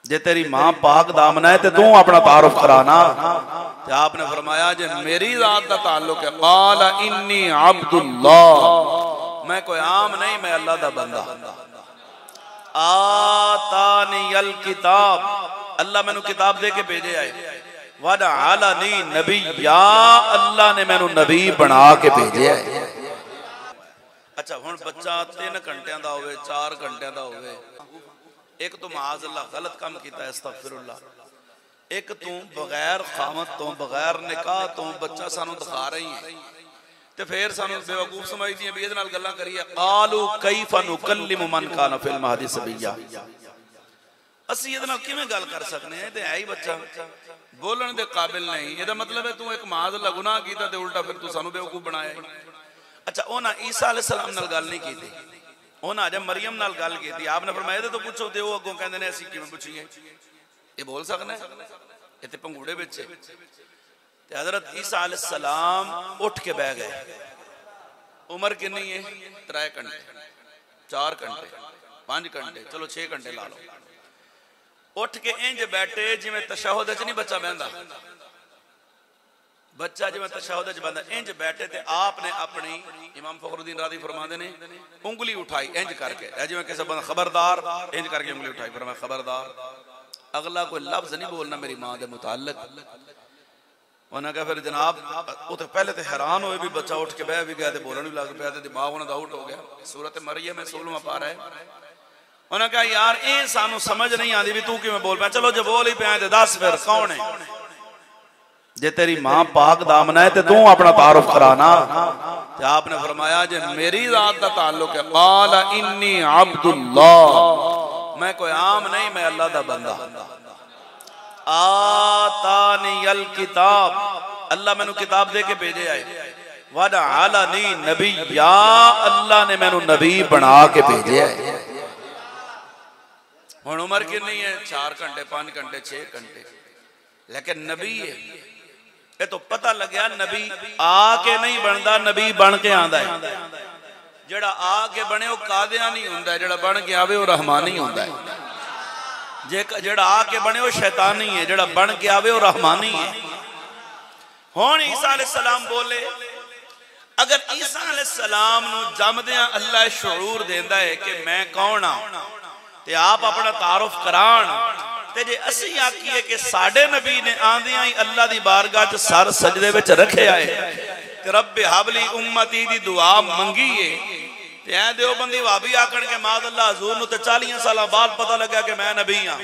जे तेरी मां पाक दामना है तो तू अपना तारुफ कराना। तो आपने फरमाया जे मेरी जात का ताल्लुक है, क़ाल इन्नी अब्दुल्लाह, मैं कोई आम नहीं, मैं अल्लाह दा बंदा। आतानियल किताब, अल्लाह मैनू किताब दे के भेजे आए। वजअलनी नबिय्या, अल्लाह ने मैनू नबी बना के भेजे आए। अच्छा हुण बच्चा 3 घंटिया का होवे, 4 घंटिया का होवे, एक तो माज़अल्लाह गलत काम किया, अस्तगफिरुल्लाह, एक तू बगैर खामत तो बगैर निकाह तो बच्चा सानू दिखा रही है, तो फिर सानू बेवकूफ समझदी है भी इहदे नाल गल्लां करिए। क़ालू कैफ़ नुकल्लिमु मन कान फिल महदी सबय्या, असी इहदे नाल किवें गल कर सकने हैं, ते है ही बच्चा बोलण दे काबिल नहीं। इहदा मतलब है तू एक माज़अल्लाह गुनाह कीता ते उल्टा फिर तू सानू बेवकूफ बनाया। अच्छा उन्हां ईसा अलैहिस्सलाम नाल गल नहीं कीती, उन्हां जब मरियम नाल गल कीती, आपने फरमाया तो पूछो, ते वो अगों कहंदे ने असीं किवें पुछीए, ये बोल सकना है, ये ते पंगूड़े विच है। ते हज़रत ईसा अलैहिस्सलाम उठ के बह गए। उम्र कितनी है? 3 घंटे, 4 घंटे, 5 घंटे, चलो 6 घंटे ला लो। उठ के इंज बैठे जिवें तशहुद च नहीं बच्चा बहंदा, बच्चा जिवें तशहुद च बहंदा इंज बैठे, ते आपने अपनी, इमाम फखरुद्दीन राज़ी फरमाते ने, उंगली उठाई इंज करके, जिवें किसी बंदा खबरदार, इंज करके उंगली उठाई, फरमाया खबरदार अगला कोई लफ्ज नहीं बोलना मेरी मां के मुताल्लिक। उन्हें कहा फिर जनाब वो तो पहले तो हैरान हुए भी बच्चा उठ के बह भी गया, बोलन भी लग पाया, दिमाग उन्होंने आउट हो गया। सूरत मरियम में 16वां पारा है। उन्हें कहा यार ये सानू समझ नहीं आती भी तू किवें बोल पाया, चलो जो बोल ही पाया तो दस फिर कौन है? जे तेरी मां पाक दामना है तो तू अपना तारुफ कराना। तो आपने फरमाया जे मेरी जात का ताल्लुक है, क़ाल इन्नी अब्दुल्लाह, मैं कोई आम नहीं, मैं अल्लाह दा बंदा। आतानियल किताब, अल्लाह मैनू किताब दे के भेजे आए। वजअलनी नबिय्या, अल्लाह ने मैनू नबी बना के भेजे आए। हुण उम्र कितनी है? 4 घंटे, 5 घंटे, 6 घंटे, लेकिन नबी है। ये तो पता लग गया नबी आके नहीं बनता, नबी बन के आंदा है। जेड़ा आके बने वो कादियानी हुंदा है, जेड़ा बन के आवे वो रहमानी हुंदा है। जेड़ा आके बने वो शैतानी है, जेड़ा बन के आवे वो रहमानी है। हुण ईसा अलैहिस्सलाम बोले, अगर ईसा अलैहिस्सलाम नू जमदियां अल्लाह शऊर देंदा है कि मैं कौन हां, ते आप अपना तारुफ कराण, ते जे असी आखीए कि साडे नबी ने आंदियां ही अल्लाह दी बारगाह च सर सजदे विच रखिया है, ते रब्बे हबली उम्मती दी दुआ मंगी है, ते ऐ देवबंदी वाबी आखण के माज़अल्लाह हुजूर नू ते 40 साल बाद पता लगा कि मैं नबी हां,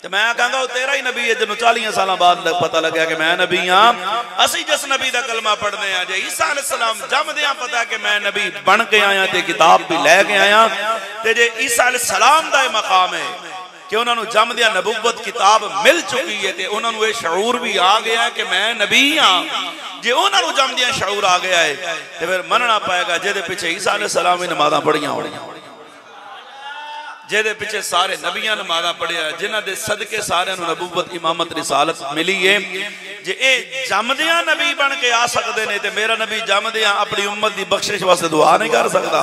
ते मैं कहंगा वो तेरा ही नबी है जिन्होंने 40 साल बाद पता लगा कि मैं नबी हां। असी जिस नबी दा कलमा पढ़ने आ, जे ईसा अलैहिस्सलाम जमदियां पता कि मैं नबी बन के आया ते किताब भी लैके आया, ते जे ईसा अलैहिस्सलाम दा मकाम है कि उन्होंने जमदियां नबुव्वत किताब मिल चुकी है, ते उन्होंने ये शऊर भी आ गया कि मैं नबी हां। जे उन्होंने जमदियां शऊर आ गया है तो फिर मनना पाएगा जेदे पिछे ईसा अलैहिस्सलाम ही नमाज़ां पढ़ियां होणियां, जेदे पिछे सारे नबियां नमाज़ां पढ़िया, जिन्हां दे सदके सारियां नूं नबुव्वत इमामत रिसालत मिली है। जे ए जमदियां नबी बन के आ सकदे ने ते मेरा नबी जमदियां अपनी उम्मत दी बख्शिश वास्ते दुआ नहीं कर सकदा?